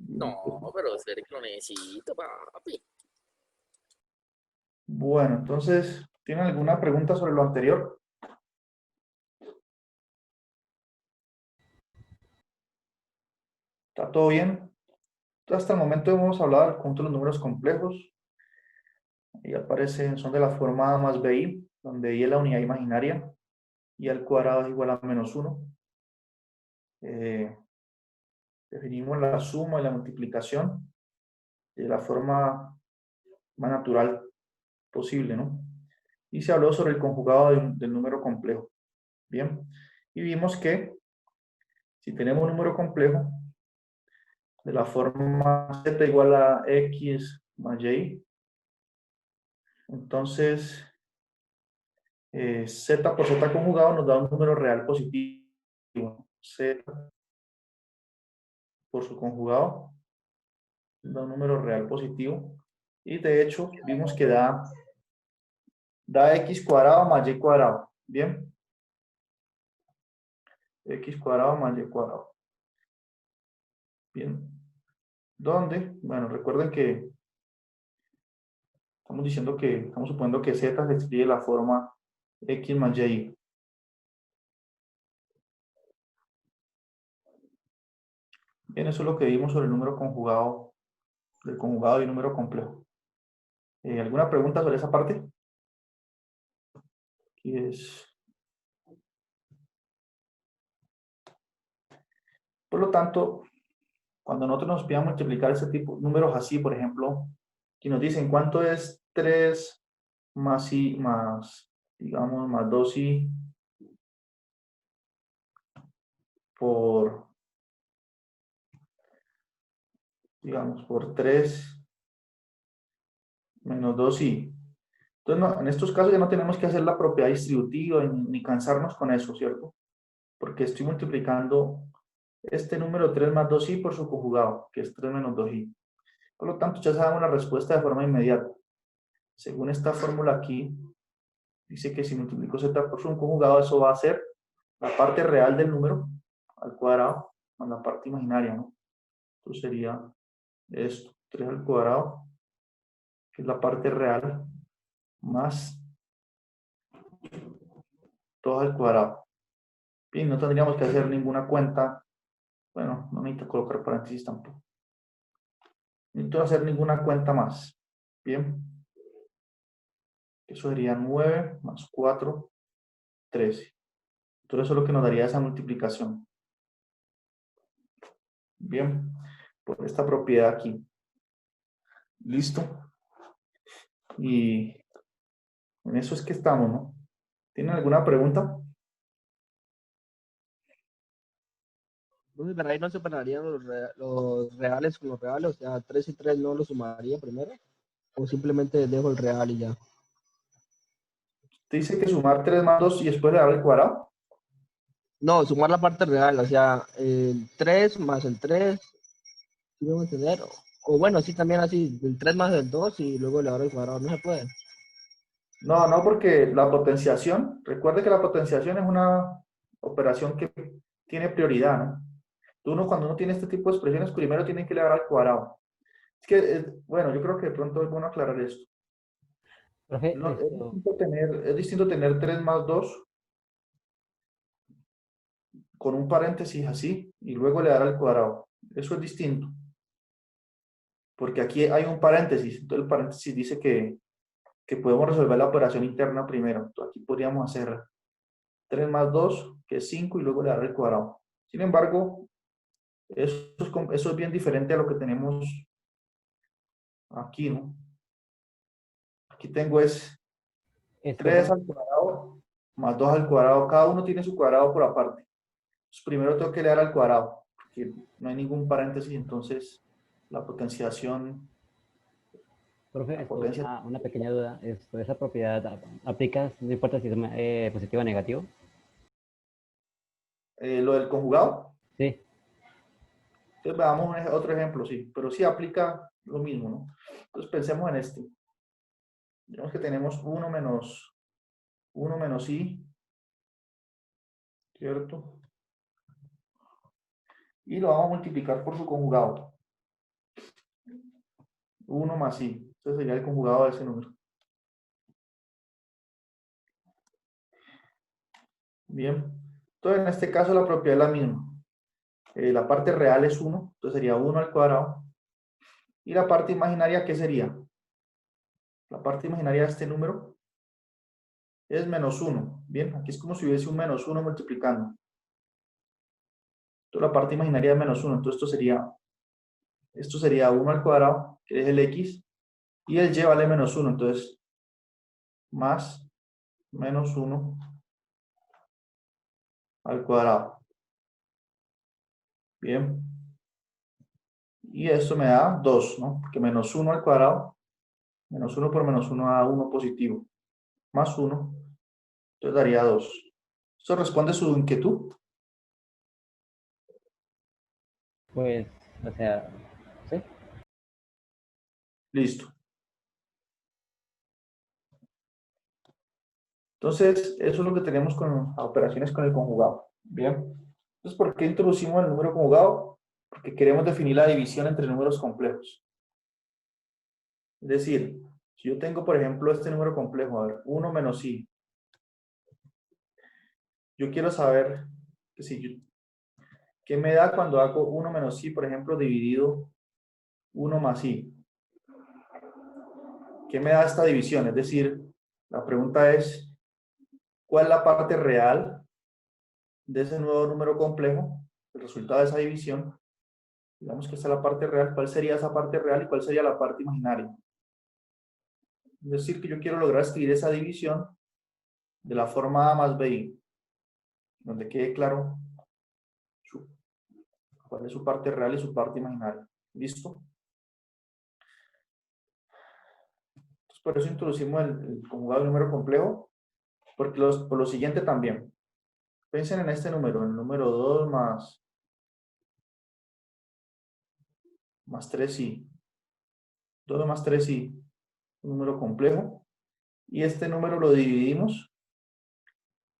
No, pero espere que lo necesito, papi. Bueno, entonces, ¿tienen alguna pregunta sobre lo anterior? ¿Está todo bien? Entonces, hasta el momento hemos hablado del conjunto de los números complejos. Y aparecen, son de la forma A más BI, donde I es la unidad imaginaria y al cuadrado es igual a -1. Definimos la suma y la multiplicación de la forma más natural posible, ¿no? Y se habló sobre el conjugado del número complejo. Bien, y vimos que si tenemos un número complejo de la forma z igual a x más y, entonces z por z conjugado nos da un número real positivo. Z por su conjugado da un número real positivo. Y de hecho, vimos que da x cuadrado más y cuadrado. Bien, x cuadrado más y cuadrado. Bien, ¿dónde? Bueno, recuerden que estamos suponiendo que z se escribe de la forma x más y. Bien, eso es lo que vimos sobre el número conjugado, del conjugado y número complejo. ¿Alguna pregunta sobre esa parte? Aquí es. Por lo tanto, cuando nosotros nos pidan multiplicar ese tipo de números así, por ejemplo, y nos dicen cuánto es 3 más i más, digamos, más 2i por, digamos, por 3 menos 2i. Entonces, no, en estos casos ya no tenemos que hacer la propiedad distributiva ni cansarnos con eso, ¿cierto? Porque estoy multiplicando este número 3 más 2i por su conjugado, que es 3 menos 2i. Por lo tanto, ya sabemos la respuesta de forma inmediata. Según esta fórmula aquí, dice que si multiplico z por su conjugado, eso va a ser la parte real del número al cuadrado más la parte imaginaria, ¿no? Entonces sería esto, 3 al cuadrado, que es la parte real, más 2 al cuadrado. Bien, no tendríamos que hacer ninguna cuenta. Bueno, no necesito colocar paréntesis tampoco. No necesito hacer ninguna cuenta más. Bien. Eso sería 9 más 4, 13. Entonces eso es lo que nos daría esa multiplicación. Bien. Por esta propiedad aquí. Listo. Y en eso es que estamos, ¿no? ¿Tienen alguna pregunta? Entonces, ¿verdad? Ahí no separarían los reales con los reales, o sea, 3 y 3 no los sumaría primero, o simplemente dejo el real y ya. Te dice que sumar 3 más 2 y después le dar el cuadrado. No, sumar la parte real, o sea, el 3 más el 3, ¿sí vamos a entender? O bueno, sí, también así, el 3 más el 2 y luego le doy el cuadrado, no se puede. No, no, porque la potenciación, recuerde que la potenciación es una operación que tiene prioridad, ¿no? Uno, cuando uno tiene este tipo de expresiones, primero tiene que le dar al cuadrado. Es que, bueno, yo creo que de pronto es bueno aclarar esto. Profe, No, esto, es distinto tener 3 más 2 con un paréntesis así y luego le dar al cuadrado. Eso es distinto, porque aquí hay un paréntesis. Entonces el paréntesis dice que podemos resolver la operación interna primero. Entonces aquí podríamos hacer 3 más 2, que es 5, y luego le dar al cuadrado. Sin embargo, eso es bien diferente a lo que tenemos aquí, ¿no? Aquí tengo es esto, 3 profe, al cuadrado más 2 al cuadrado. Cada uno tiene su cuadrado por aparte. Entonces, primero tengo que le dar al cuadrado, porque no hay ningún paréntesis, entonces la potenciación, profe, la esto, potencia, una pequeña duda. Esa propiedad aplica, no importa si es positivo o negativo. lo del conjugado. Sí, Entonces veamos otro ejemplo, sí, pero sí aplica lo mismo, ¿no? Entonces pensemos en este. Digamos que tenemos 1 menos i, ¿cierto? y lo vamos a multiplicar por su conjugado. 1 más i. Este sería el conjugado de ese número. Bien. Entonces, en este caso, la propiedad es la misma. La parte real es 1, entonces sería 1 al cuadrado. Y la parte imaginaria, ¿qué sería? La parte imaginaria de este número es menos 1. Bien, aquí es como si hubiese un menos 1 multiplicando. Entonces, la parte imaginaria es menos 1. Entonces, esto sería 1 al cuadrado, que es el x, y el y vale menos 1. Entonces, más menos 1 al cuadrado. Bien. Y esto me da 2, ¿no? Porque menos 1 al cuadrado, menos 1 por menos 1 da 1 positivo. Más 1, entonces daría 2. ¿Esto responde a su inquietud? Pues, o sea, sí. Listo. Entonces, eso es lo que tenemos con operaciones con el conjugado. Bien. Entonces, ¿por qué introducimos el número conjugado? Porque queremos definir la división entre números complejos. Es decir, si yo tengo, por ejemplo, este número complejo, a ver, 1 menos i. Yo quiero saber que si yo, ¿qué me da cuando hago 1 menos i, por ejemplo, dividido 1 más i? ¿Qué me da esta división? Es decir, la pregunta es, ¿cuál es la parte real de ese nuevo número complejo? El resultado de esa división. Digamos que esta es la parte real. ¿Cuál sería esa parte real y cuál sería la parte imaginaria? Es decir, que yo quiero lograr escribir esa división de la forma a más bi, donde quede claro cuál es su parte real y su parte imaginaria. ¿Listo? Entonces, por eso introducimos el conjugado del número complejo, porque por lo siguiente también. Piensen en este número, el número 2 más 3i. 2 más 3i, un número complejo. Y este número lo dividimos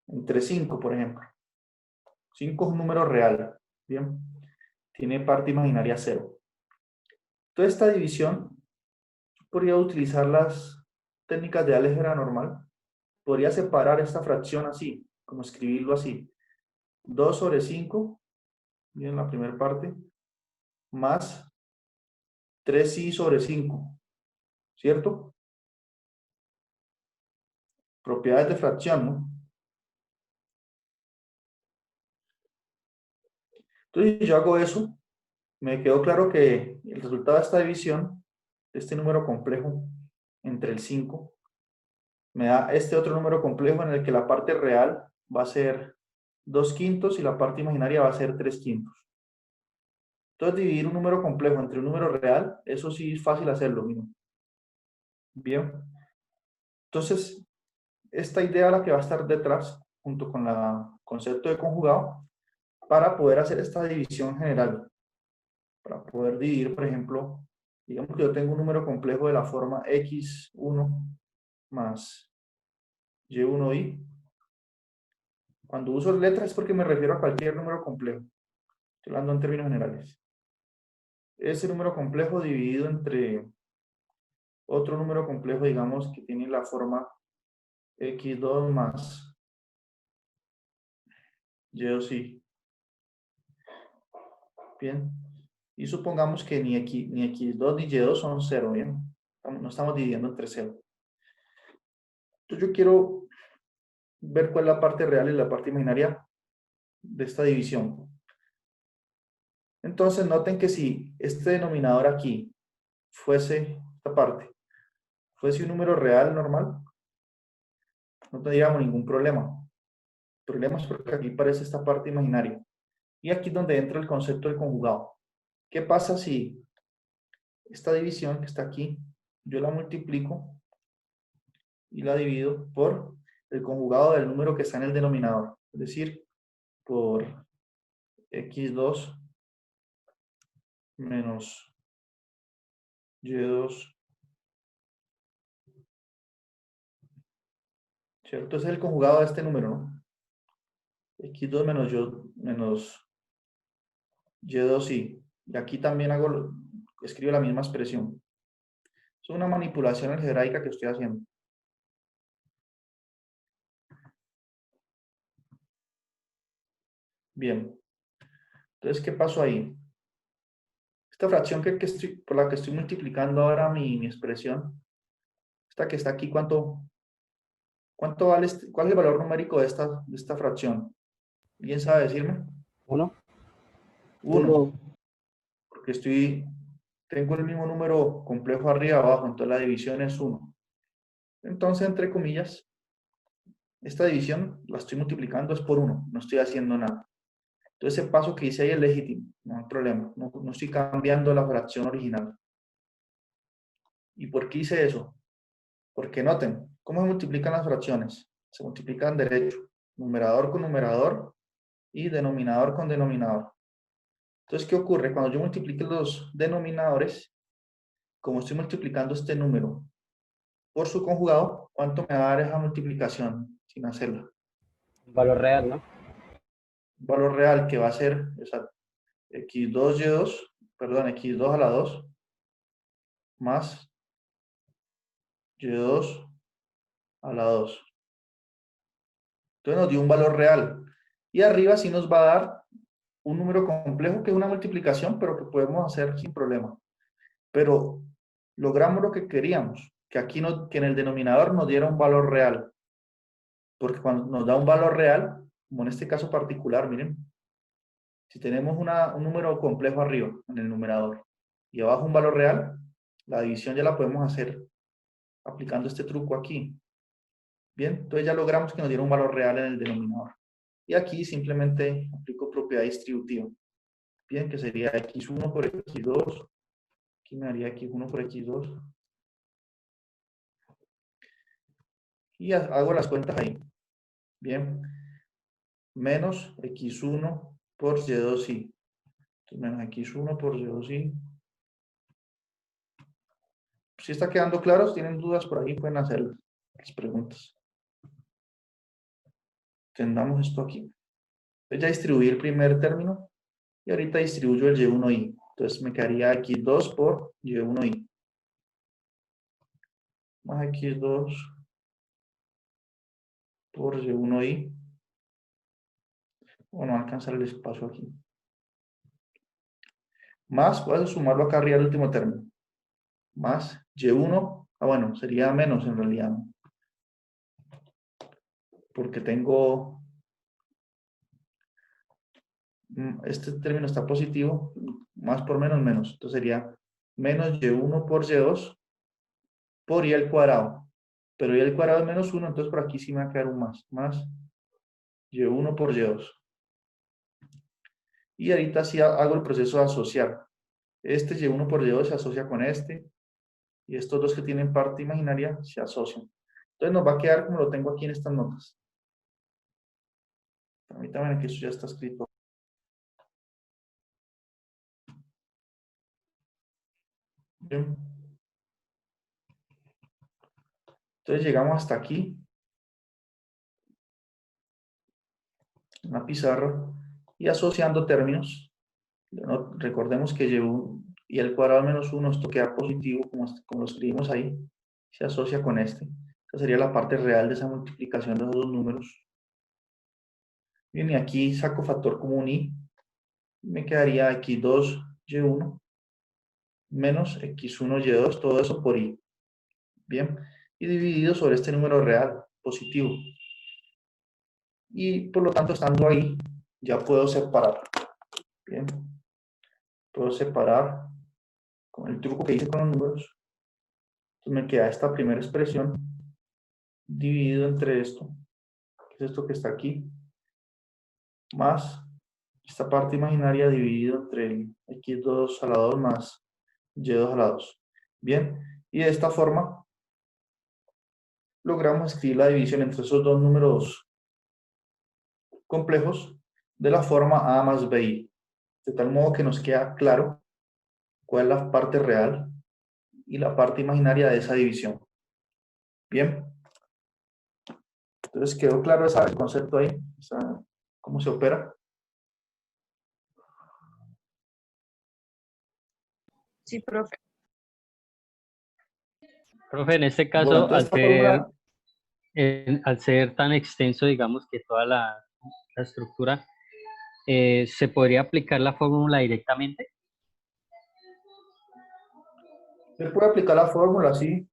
entre 5, por ejemplo. 5 es un número real. Bien. Tiene parte imaginaria 0. Toda esta división, podría utilizar las técnicas de álgebra normal. Podría separar esta fracción así, como escribirlo así. 2 sobre 5, bien, la primera parte, más 3i sobre 5, ¿cierto? Propiedades de fracción, ¿no? Entonces, si yo hago eso, me quedó claro que el resultado de esta división, de este número complejo entre el 5, me da este otro número complejo en el que la parte real va a ser 2 quintos y la parte imaginaria va a ser 3 quintos. Entonces, dividir un número complejo entre un número real, eso sí es fácil hacerlo, mismo. Bien. Entonces, esta idea es la que va a estar detrás, junto con el concepto de conjugado, para poder hacer esta división general. Para poder dividir, por ejemplo, digamos que yo tengo un número complejo de la forma x1 más y1i. Cuando uso letras es porque me refiero a cualquier número complejo. Estoy hablando en términos generales. Ese número complejo dividido entre otro número complejo, digamos, que tiene la forma x2 más y2i. Bien. Y supongamos que ni x2 ni y2 son 0, ¿bien? No estamos dividiendo entre 0. Entonces yo quiero ver cuál es la parte real y la parte imaginaria de esta división. Entonces noten que si este denominador aquí fuese, esta parte, fuese un número real normal, no tendríamos ningún problema. El problema es porque aquí aparece esta parte imaginaria. Y aquí es donde entra el concepto del conjugado. ¿Qué pasa si esta división que está aquí, yo la multiplico y la divido por el conjugado del número que está en el denominador? Es decir, por x2 menos y2, ¿cierto? Ese es el conjugado de este número, ¿no? x2 menos Y2i. Y aquí también escribo la misma expresión. Es una manipulación algebraica que estoy haciendo. Bien. Entonces, ¿qué pasó ahí? Esta fracción por la que estoy multiplicando ahora mi expresión, esta que está aquí, ¿cuánto vale cuál es el valor numérico de esta fracción? ¿Alguien sabe decirme? 1. 1, porque tengo el mismo número complejo arriba y abajo, entonces la división es 1. Entonces, entre comillas, esta división la estoy multiplicando es por 1, no estoy haciendo nada. Entonces, ese paso que hice ahí es legítimo, no hay problema, no estoy cambiando la fracción original. ¿Y por qué hice eso? Porque noten, ¿cómo se multiplican las fracciones? Se multiplican derecho, numerador con numerador y denominador con denominador. Entonces, ¿qué ocurre? Cuando yo multiplique los denominadores, como estoy multiplicando este número por su conjugado, ¿cuánto me va a dar esa multiplicación sin hacerla? Un valor real, ¿no? Un valor real que va a ser x2 a la 2 más y2 a la 2. Entonces nos dio un valor real. Y arriba sí nos va a dar un número complejo que es una multiplicación, pero que podemos hacer sin problema. Pero logramos lo que queríamos, que aquí que en el denominador nos diera un valor real. Porque cuando nos da un valor real, como en este caso particular, miren, si tenemos un número complejo arriba, en el numerador, y abajo un valor real, la división ya la podemos hacer aplicando este truco aquí. Bien, entonces ya logramos que nos diera un valor real en el denominador. Y aquí simplemente aplico propiedad distributiva. Bien, que sería x1 por x2. Aquí me daría x1 por x2. Y hago las cuentas ahí. Bien. Menos x1 por y2i. Entonces, menos x1 por y2i. Si está quedando claro, si tienen dudas por ahí, pueden hacer las preguntas. Tendamos esto aquí. Entonces ya distribuí el primer término. Y ahorita distribuyo el y1i. Entonces me quedaría x2 por y1i. Más x2 por y1i. O no alcanzar el espacio aquí. Más, puedo sumarlo acá arriba al último término. Más y1. Bueno, sería menos en realidad, ¿no? Porque tengo... Este término está positivo. Más por menos, menos. Entonces sería menos y1 por y2 por y al cuadrado. Pero y al cuadrado es menos 1, entonces por aquí sí me va a quedar un más. Más y1 por y2. Y ahorita sí hago el proceso de asociar. Este y1 por y2 se asocia con este. Y estos dos que tienen parte imaginaria se asocian. Entonces nos va a quedar como lo tengo aquí en estas notas. Permítanme que eso ya está escrito. Bien. Entonces llegamos hasta aquí. En la pizarra. Y asociando términos. Recordemos que y el cuadrado menos 1, esto queda positivo, como lo escribimos ahí. Se asocia con este. Esta sería la parte real de esa multiplicación de esos dos números. Bien, y aquí saco factor común y me quedaría x2 y1 menos x1 y2, todo eso por y. Bien, y dividido sobre este número real, positivo. Y por lo tanto, estando ahí, ya puedo separar. Bien, puedo separar con el truco que hice con los números. Entonces me queda esta primera expresión dividido entre esto, que es esto que está aquí, más esta parte imaginaria dividido entre x2 a la 2 más y2 a la 2. Bien, y de esta forma logramos escribir la división entre esos dos números complejos de la forma a más bi, de tal modo que nos queda claro cuál es la parte real y la parte imaginaria de esa división. Bien, entonces quedó claro el concepto ahí, cómo se opera. Sí, profe. Profe, en este Bueno, caso, entonces esta fórmula, al ser tan extenso, digamos que toda la estructura, ¿se podría aplicar la fórmula directamente? usted puede aplicar la fórmula, sí.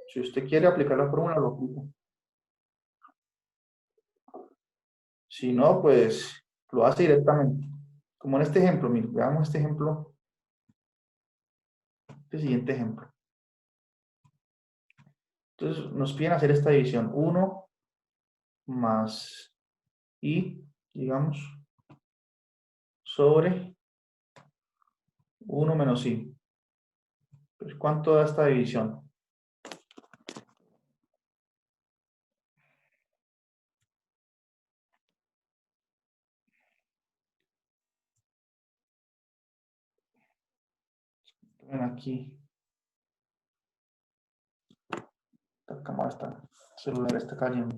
Si usted quiere aplicar la fórmula, lo aplica. Si no, pues lo hace directamente. Como en este ejemplo, mire, veamos este ejemplo, este siguiente ejemplo. Entonces nos piden hacer esta división. 1 más i, digamos, sobre 1 menos i. Pues, ¿cuánto da esta división? Ven aquí. Esta cámara está, el celular está cayendo.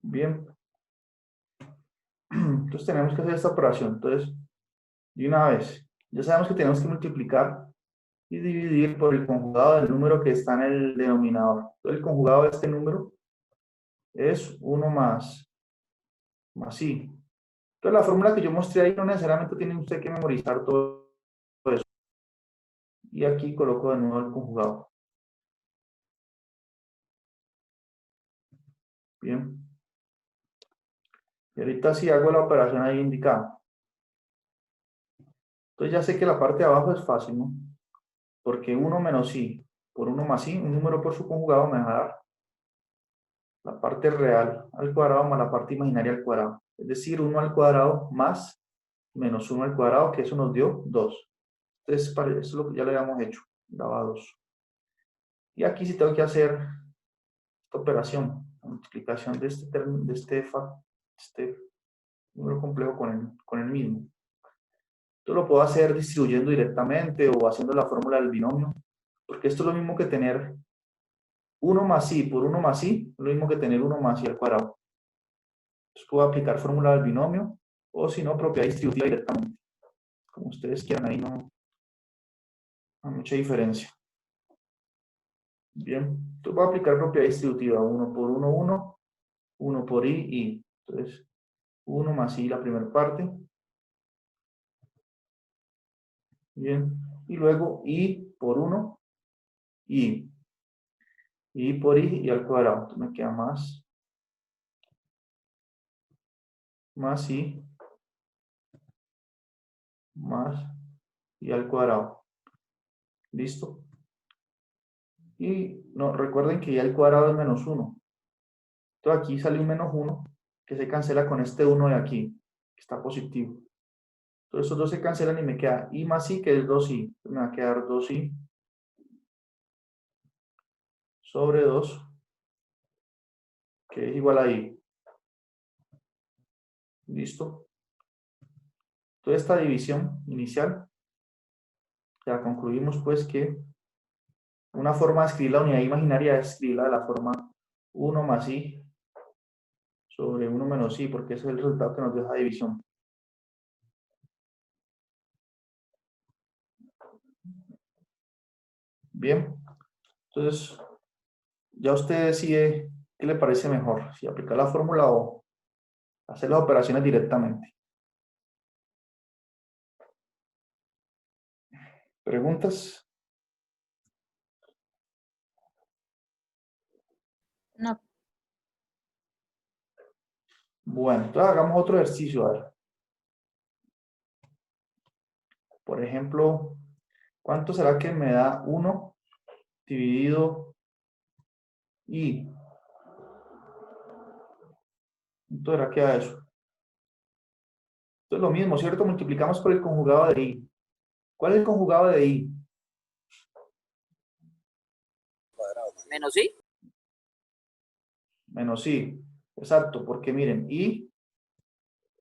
Bien. Entonces tenemos que hacer esta operación. Entonces, de una vez, ya sabemos que tenemos que multiplicar y dividir por el conjugado del número que está en el denominador. Entonces, el conjugado de este número es 1 más i. Entonces, la fórmula que yo mostré ahí no necesariamente tiene usted que memorizar todo eso. Y aquí coloco de nuevo el conjugado. Bien. Y ahorita sí hago la operación ahí indicada. Entonces ya sé que la parte de abajo es fácil, ¿no? Porque 1 menos i por 1 más i, un número por su conjugado me va a dar la parte real al cuadrado más la parte imaginaria al cuadrado. Es decir, 1 al cuadrado más menos 1 al cuadrado, que eso nos dio 2. Entonces, eso es lo que ya lo habíamos hecho, daba 2. Y aquí sí tengo que hacer esta operación, la multiplicación de este número complejo con el mismo. Esto lo puedo hacer distribuyendo directamente o haciendo la fórmula del binomio, porque esto es lo mismo que tener 1 más i por 1 más i, es lo mismo que tener 1 más i al cuadrado. Entonces puedo aplicar fórmula del binomio, o si no, propiedad distributiva directamente. Como ustedes quieran, ahí no hay mucha diferencia. Bien, entonces voy a aplicar propiedad distributiva, 1 por 1, 1, 1 por i, i. Entonces, 1 más i la primera parte. Bien, y luego i por 1, i. I por i y al cuadrado. Entonces me queda más i, más i al cuadrado. ¿Listo? Y no, recuerden que ya el cuadrado es menos 1. Entonces aquí sale un menos 1 que se cancela con este 1 de aquí, que está positivo. Entonces estos dos se cancelan y me queda i más i, que es 2i. Entonces me va a quedar 2i sobre 2, que es igual a i. ¿Listo? Entonces esta división inicial, ya concluimos pues que una forma de escribir la unidad imaginaria es escribirla de la forma 1 más i sobre 1 menos i, porque ese es el resultado que nos dio esa división. Bien, entonces ya usted decide qué le parece mejor, si aplicar la fórmula o hacer las operaciones directamente. ¿Preguntas? No. Bueno, entonces hagamos otro ejercicio. A ver. Por ejemplo, ¿cuánto será que me da 1 dividido i? ¿Cuánto será que da eso? Entonces lo mismo, ¿cierto? Multiplicamos por el conjugado de i. ¿Cuál es el conjugado de i? Menos i. Menos i. Exacto, porque miren, i,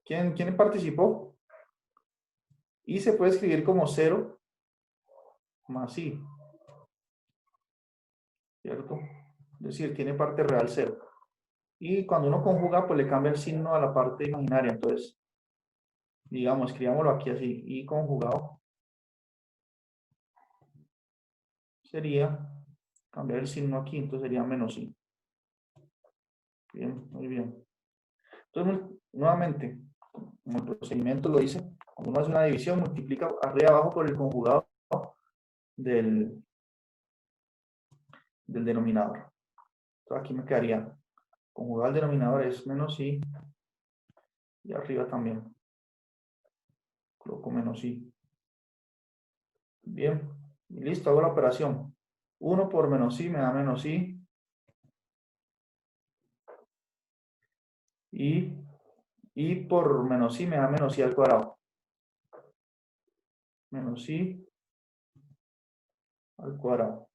¿quién participó? I se puede escribir como 0 más i, ¿cierto? Es decir, tiene parte real 0. Y cuando uno conjuga, pues le cambia el signo a la parte imaginaria. Entonces, digamos, escribámoslo aquí así, y conjugado sería cambiar el signo aquí, entonces sería menos i. Bien, muy bien. Entonces, nuevamente, como el procedimiento lo dice, cuando uno hace una división, multiplica arriba y abajo por el conjugado del denominador. Entonces aquí me quedaría, conjugado al denominador es menos i, y arriba también. Coloco menos i. Bien, y listo, hago la operación. 1 por menos i me da menos i. Y por menos i me da menos i al cuadrado. Menos i al cuadrado.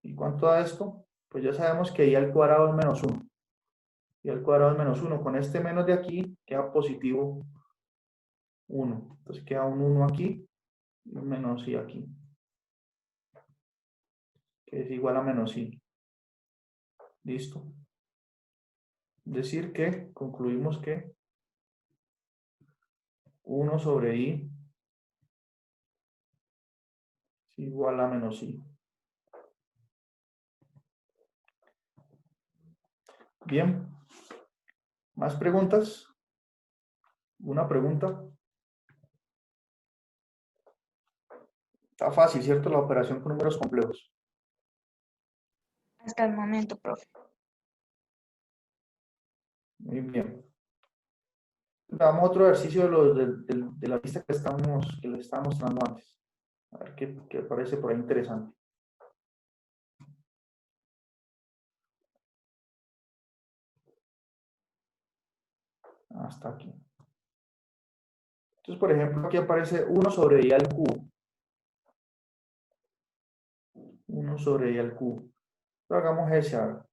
¿Y cuánto da esto? Pues ya sabemos que i al cuadrado es menos 1. Y al cuadrado es menos 1. Con este menos de aquí queda positivo 1. Entonces queda un 1 aquí y un menos i aquí, que es igual a menos i. Listo. Decir que, concluimos que 1 sobre i es igual a menos i. Bien. ¿Más preguntas? ¿Una pregunta? Está fácil, ¿cierto? La operación con números complejos. Hasta el momento, profe. Muy bien. Damos otro ejercicio de la lista que les estaba mostrando antes. A ver qué parece por ahí interesante. Hasta aquí. Entonces, por ejemplo, aquí aparece 1 sobre i al cubo. 1 sobre i al cubo. Pero hagamos ese ahora.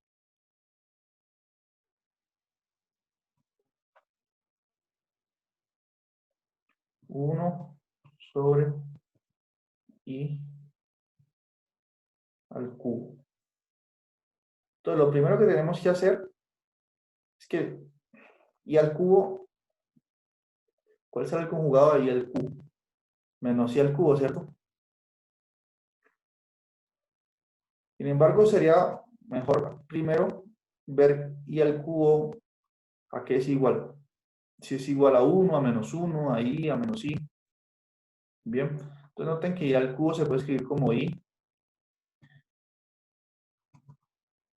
Uno sobre i al cubo. Entonces, lo primero que tenemos que hacer es que i al cubo, ¿cuál será el conjugado de i al cubo? Menos i al cubo, ¿cierto? Sin embargo, sería mejor primero ver i al cubo a qué es igual. Si es igual a 1, a menos 1, a i, a menos i. Bien. Entonces noten que i al cubo se puede escribir como i.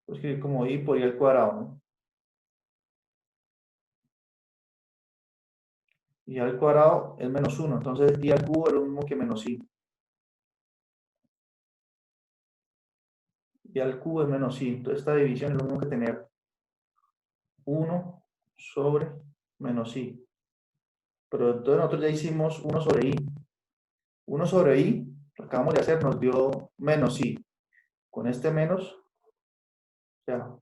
Puede escribir como i por i al cuadrado, ¿no? I al cuadrado es menos 1. Entonces i al cubo es lo mismo que menos i. I al cubo es menos i. Entonces esta división es lo mismo que tener 1 sobre menos i. Pero entonces nosotros ya hicimos 1 sobre i. 1 sobre i, lo que acabamos de hacer, nos dio menos i. Con este menos, ya,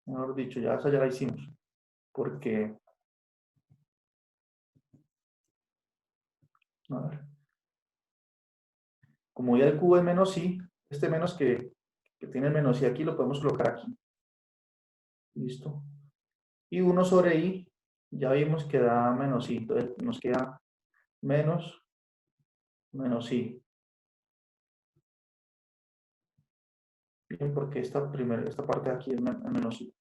mejor dicho, ya esa ya la hicimos. Porque, a ver, como i al cubo es menos i, este menos que tiene menos i aquí lo podemos colocar aquí. Listo. Y 1 sobre i, ya vimos que da menos i. Entonces nos queda menos i. Bien, porque esta parte de aquí es menos i.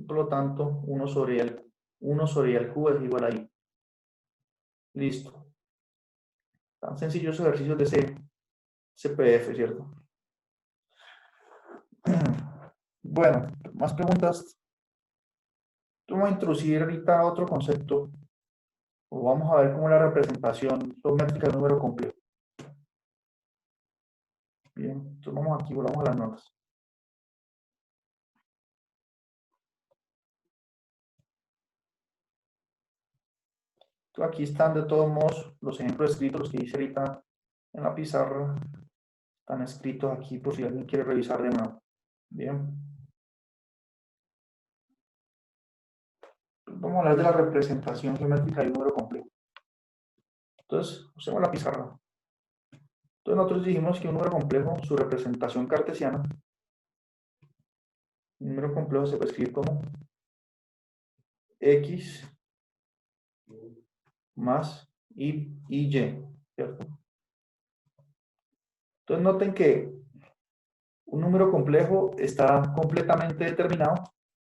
Por lo tanto, 1 sobre i al cubo es igual a i. Listo. Tan sencillos ejercicios de CPF, ¿cierto? Bueno, más preguntas. Vamos a introducir ahorita otro concepto, o vamos a ver cómo la representación geométrica del número complejo. Bien, entonces vamos aquí, volvamos a las notas. Entonces aquí están de todos modos los ejemplos escritos, los que hice ahorita en la pizarra, están escritos aquí por si alguien quiere revisar de nuevo. Bien. Vamos a hablar de la representación geométrica del número complejo. Entonces, usemos la pizarra. Entonces nosotros dijimos que un número complejo, su representación cartesiana, Un número complejo se puede escribir como X más y, ¿cierto? Entonces noten que un número complejo está completamente determinado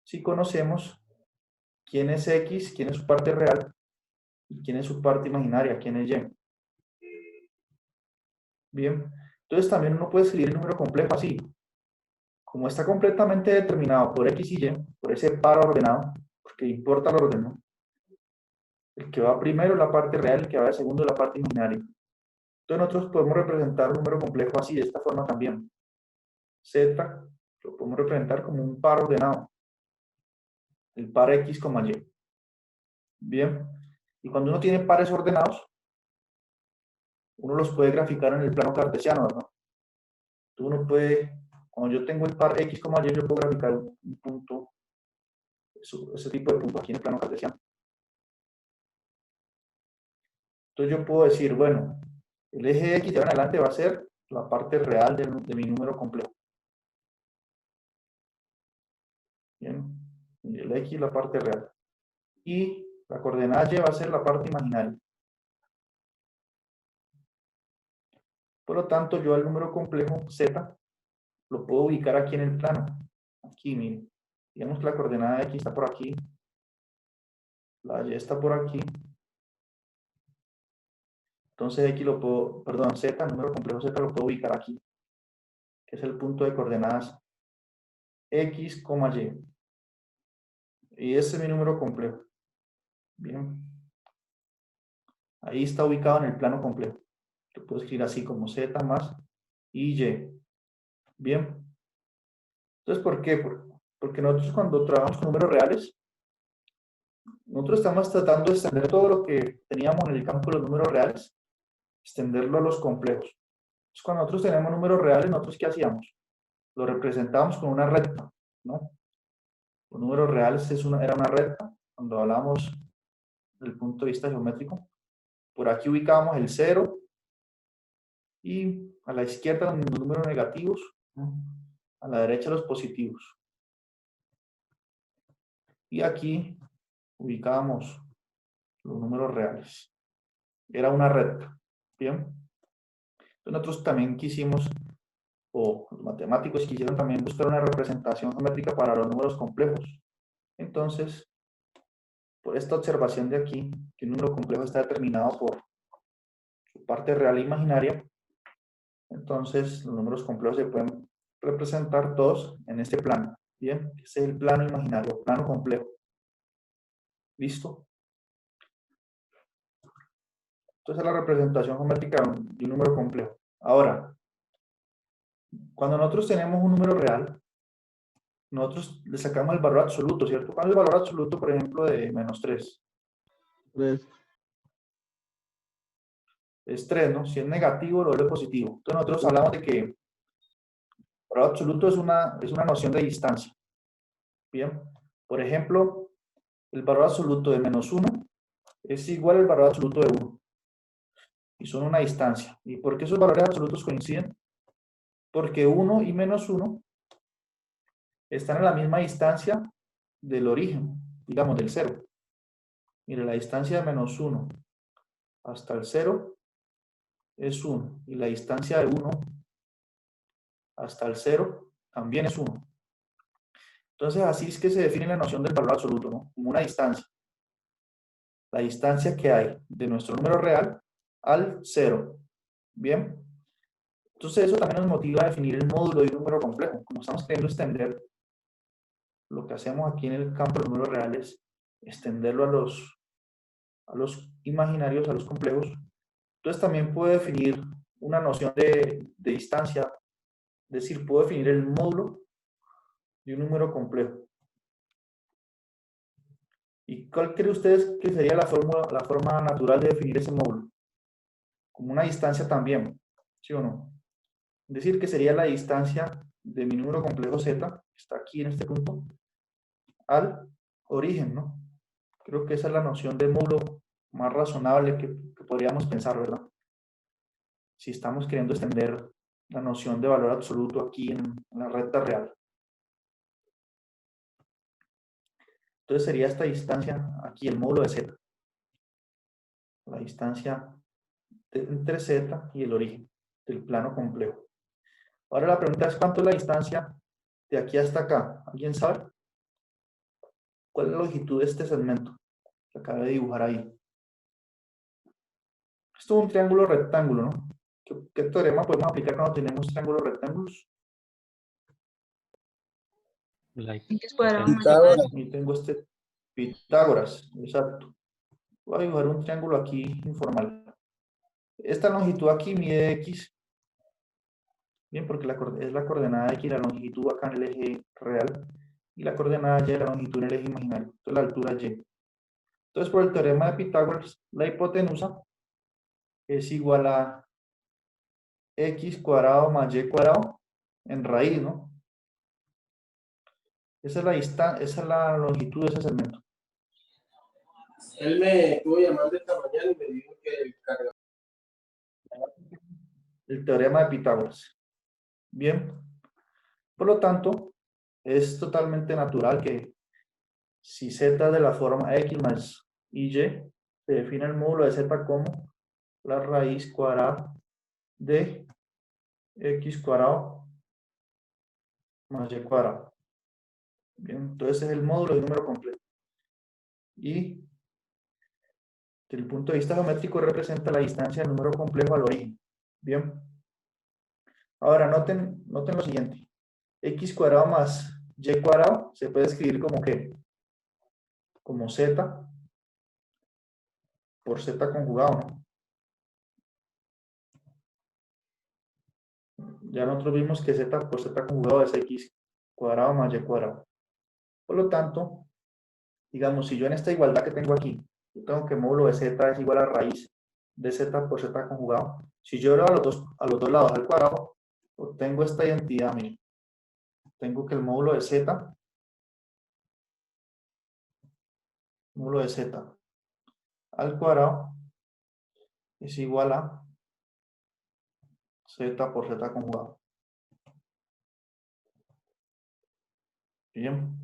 si conocemos quién es X, quién es su parte real y quién es su parte imaginaria, quién es Y. Bien, entonces también uno puede escribir el número complejo así. Como está completamente determinado por X y Y, por ese par ordenado, porque importa el orden, ¿no? El que va primero es la parte real, el que va de segundo es la parte imaginaria. Entonces nosotros podemos representar un número complejo así, de esta forma también. Z lo podemos representar como un par ordenado. El par X, Y. Bien. Y cuando uno tiene pares ordenados, uno los puede graficar en el plano cartesiano, ¿verdad? Entonces uno puede, cuando yo tengo el par X, Y, yo puedo graficar un punto, ese tipo de punto aquí en el plano cartesiano. Entonces yo puedo decir, bueno, el eje X de ahora en adelante va a ser la parte real de mi número complejo. Bien, y el X la parte real. Y la coordenada Y va a ser la parte imaginaria. Por lo tanto, yo al número complejo Z lo puedo ubicar aquí en el plano. Aquí, miren. Digamos que la coordenada X está por aquí. La Y está por aquí. Entonces X lo puedo, perdón, Z, el número complejo Z lo puedo ubicar aquí. Que es el punto de coordenadas X, Y. Y ese es mi número complejo. Bien. Ahí está ubicado en el plano complejo. Lo puedo escribir así como Z más y Y. Bien. Entonces, ¿por qué? Porque nosotros cuando trabajamos con números reales, nosotros estamos tratando de extender todo lo que teníamos en el campo de los números reales, extenderlo a los complejos. Entonces, cuando nosotros tenemos números reales, ¿nosotros qué hacíamos? Lo representamos con una recta, ¿no? Los números reales era una recta, cuando hablamos desde el punto de vista geométrico. Por aquí ubicábamos el 0 y a la izquierda los números negativos, ¿no? A la derecha los positivos. Y aquí ubicábamos los números reales. Era una recta. Bien. Entonces nosotros también quisimos, o los matemáticos quisieron también buscar una representación geométrica para los números complejos. Entonces, por esta observación de aquí, que un número complejo está determinado por su parte real e imaginaria, entonces los números complejos se pueden representar todos en este plano. Bien, ese es el plano imaginario, plano complejo. ¿Listo? Entonces es la representación geométrica de un número complejo. Ahora, cuando nosotros tenemos un número real, nosotros le sacamos el valor absoluto, ¿cierto? ¿Cuál es el valor absoluto, por ejemplo, de menos 3? 3. Es 3, ¿no? Si es negativo, lo doble positivo. Entonces nosotros hablamos de que el valor absoluto es una noción de distancia. Bien. Por ejemplo, el valor absoluto de menos 1 es igual al valor absoluto de 1. Y son una distancia. ¿Y por qué esos valores absolutos coinciden? Porque 1 y menos 1 están en la misma distancia del origen, digamos, del 0. Mire, la distancia de menos 1 hasta el 0 es 1. Y la distancia de 1 hasta el 0 también es 1. Entonces, así es que se define la noción del valor absoluto, ¿no? Como una distancia. La distancia que hay de nuestro número real al 0. ¿Bien? Entonces, eso también nos motiva a definir el módulo de un número complejo. Como estamos queriendo extender, lo que hacemos aquí en el campo de los números reales, extenderlo a los imaginarios, a los complejos. Entonces, también puedo definir una noción de distancia, es decir, puedo definir el módulo de un número complejo. ¿Y cuál cree ustedes que sería la forma natural de definir ese módulo? Como una distancia también, ¿sí o no? Es decir, que sería la distancia de mi número complejo Z, que está aquí en este punto, al origen, ¿no? Creo que esa es la noción de módulo más razonable que podríamos pensar, ¿verdad? Si estamos queriendo extender la noción de valor absoluto aquí en la recta real. Entonces sería esta distancia aquí, el módulo de z. La distancia entre z y el origen del plano complejo. Ahora la pregunta es, ¿cuánto es la distancia de aquí hasta acá? ¿Alguien sabe? ¿Cuál es la longitud de este segmento que acabo de dibujar ahí? Esto es un triángulo rectángulo, ¿no? ¿Qué teorema podemos aplicar cuando tenemos triángulos rectángulos? X cuadrado más Y Pitágoras. cuadrado. Y tengo este Pitágoras, exacto. Voy a dibujar un triángulo aquí informal. Esta longitud aquí mide x. Bien, porque es la coordenada x, la longitud acá en el eje real, y la coordenada y, la longitud en el eje imaginario. Entonces la altura y. Entonces por el teorema de Pitágoras, la hipotenusa es igual a x cuadrado más y cuadrado en raíz, ¿no? Esa es la longitud de ese segmento. Él me estuvo llamando esta mañana y me dijo que el cargador. El teorema de Pitágoras. Bien. Por lo tanto, es totalmente natural que si z es de la forma x más y, se define el módulo de z como la raíz cuadrada de x cuadrado más y cuadrado. Bien, entonces es el módulo de un número completo. Y desde el punto de vista geométrico representa la distancia del número complejo al origen. Bien. Ahora noten lo siguiente. X cuadrado más y cuadrado se puede escribir como que como z por z conjugado, ¿no? Ya nosotros vimos que z por z conjugado es x cuadrado más y cuadrado. Por lo tanto, digamos, si yo en esta igualdad que tengo aquí, yo tengo que módulo de z es igual a raíz de z por z conjugado. Si yo lo a los dos lados al cuadrado, obtengo esta identidad, miren. Tengo que el módulo de z al cuadrado es igual a z por z conjugado. Bien.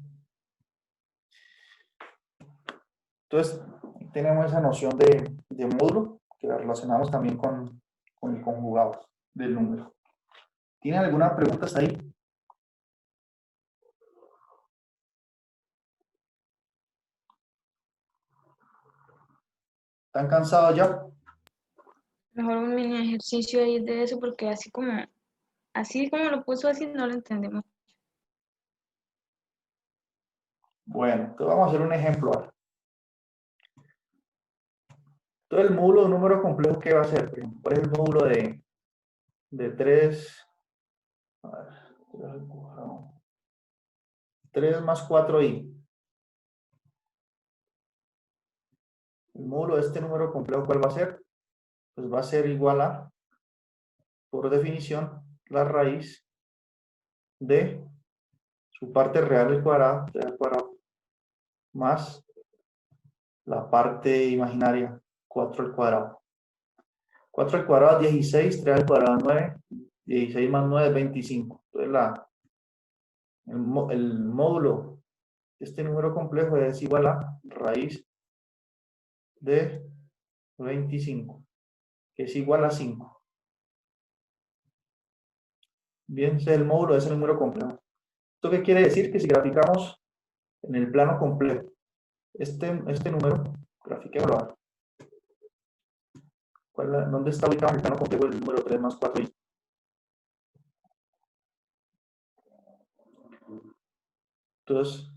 Entonces, tenemos esa noción de módulo que la relacionamos también con el conjugado del número. ¿Tienen alguna pregunta hasta ahí? ¿Están cansados ya? Mejor un mini ejercicio ahí de eso porque así como lo puso así no lo entendemos. Bueno, entonces vamos a hacer un ejemplo ahora. Entonces el módulo de un número complejo, ¿qué va a ser? ¿Cuál es el módulo de 3? A ver, 3 más 4i. El módulo de este número complejo, ¿cuál va a ser? Pues va a ser igual a, por definición, la raíz de su parte real al cuadrado, 3 al cuadrado, más la parte imaginaria, 4 al cuadrado. 4 al cuadrado es 16, 3 al cuadrado es 9, 16 más 9 es 25. Entonces el módulo de este número complejo es igual a raíz de 25, que es igual a 5. Bien, ese es el módulo de ese número complejo. ¿Esto qué quiere decir? Que si graficamos en el plano complejo este número, grafiquémoslo ahora. ¿Dónde está ubicado en el plano complejo el número 3 más 4i? Entonces,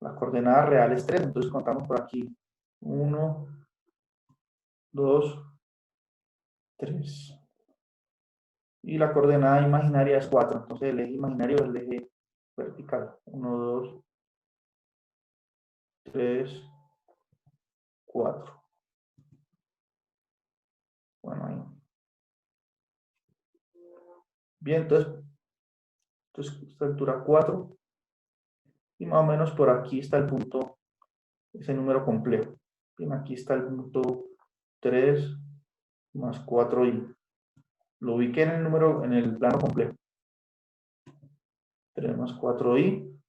la coordenada real es 3, entonces contamos por aquí. 1, 2, 3. Y la coordenada imaginaria es 4, entonces el eje imaginario es el eje vertical. 1, 2, 3, 4. Bueno, ahí. Bien, entonces esta altura 4. Y más o menos por aquí está el punto, ese número complejo. Bien, aquí está el punto 3 más 4i. Lo ubiqué en el plano complejo. 3 más 4i.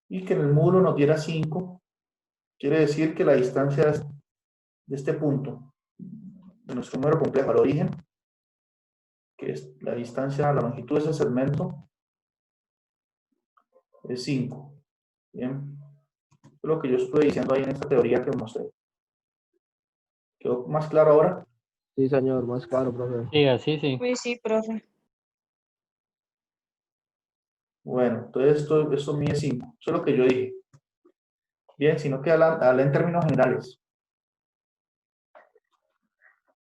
y que en el módulo nos diera 5, quiere decir que la distancia de este punto, de nuestro número complejo al origen, que es la distancia, la longitud de ese segmento, es 5. Bien, eso es lo que yo estuve diciendo ahí en esta teoría que mostré. ¿Quedó más claro ahora? Sí, señor, más claro, profe. Sí, así sí. Uy, sí, profe. Bueno, entonces esto mide 5. Eso es lo que yo dije. Bien, sino que habla en términos generales.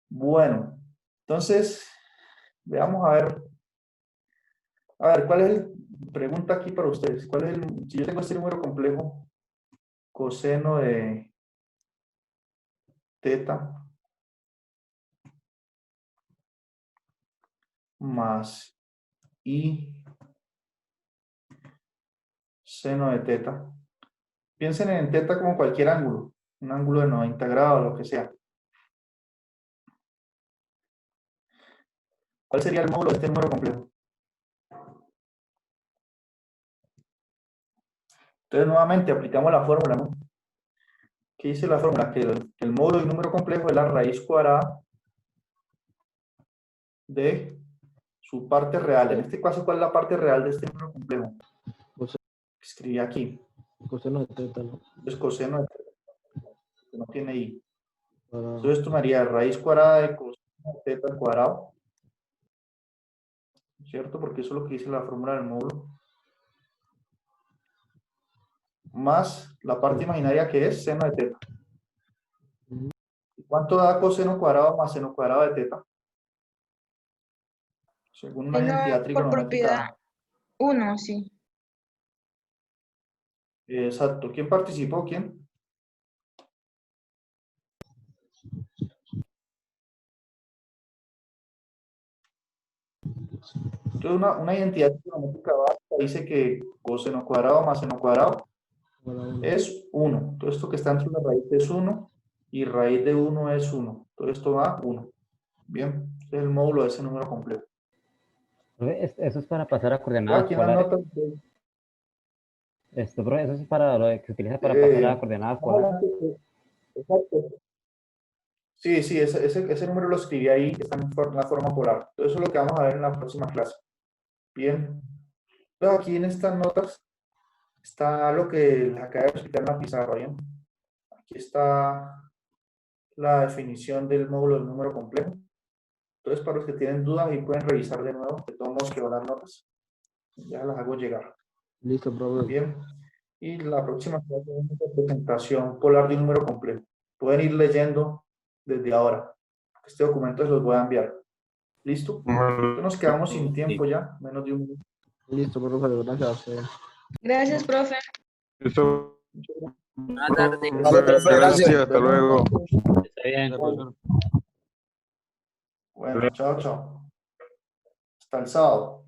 Bueno, entonces, veamos a ver. A ver, ¿cuál es el pregunta aquí para ustedes? ¿Cuál es si yo tengo este número complejo, coseno de teta más i seno de teta? Piensen en teta como cualquier ángulo, un ángulo de 90 grados, lo que sea. ¿Cuál sería el módulo de este número complejo? Entonces, nuevamente aplicamos la fórmula, ¿no? ¿Qué dice la fórmula? Que el módulo del número complejo es la raíz cuadrada de su parte real. En este caso, ¿cuál es la parte real de este número complejo? Coseno, Escribí aquí. coseno de teta, ¿no? Es coseno de teta, que no tiene i. Para- Entonces, esto me haría raíz cuadrada de coseno de teta al cuadrado. ¿Cierto? Porque eso es lo que dice la fórmula del módulo. Más la parte imaginaria que es seno de teta. Ujú. ¿Cuánto da coseno cuadrado más seno cuadrado de teta? Según una Seno identidad por trigonométrica. propiedad 1, sí. Exacto. ¿Quién participó? ¿Quién? Entonces, una identidad trigonométrica básica dice que coseno cuadrado más seno cuadrado para uno. es 1. Todo esto que está entre la raíz es 1 y raíz de 1 es 1. Todo esto da 1. Bien, este es el módulo de ese número completo. Profe, eso es para pasar a coordenadas Aquí en las polares. notas, Profe, eso es para lo que se utiliza para pasar a coordenadas más polares. adelante, exacto. Sí, sí, ese número lo escribí ahí, está en la forma polar. Todo eso es lo que vamos a ver en la próxima clase. Bien. Entonces, aquí en estas notas está lo que les acabo de explicar en la pizarra, ¿bien? Aquí está la definición del módulo del número complejo. Entonces, para los que tienen dudas, ahí pueden revisar de nuevo, de todos modos que van las notas. Ya las hago llegar. Listo, profe. Bien. Y la próxima clase es una presentación polar de un número complejo. Pueden ir leyendo desde ahora. Este documento se los voy a enviar. ¿Listo? Entonces nos quedamos sin tiempo ya, menos de un minuto. Listo, profe. Gracias a usted. Gracias, profe. Listo. Buenas tardes. Vale, profe, gracias. Hasta luego. Está bien. Bueno, chao, chao. Hasta el sábado.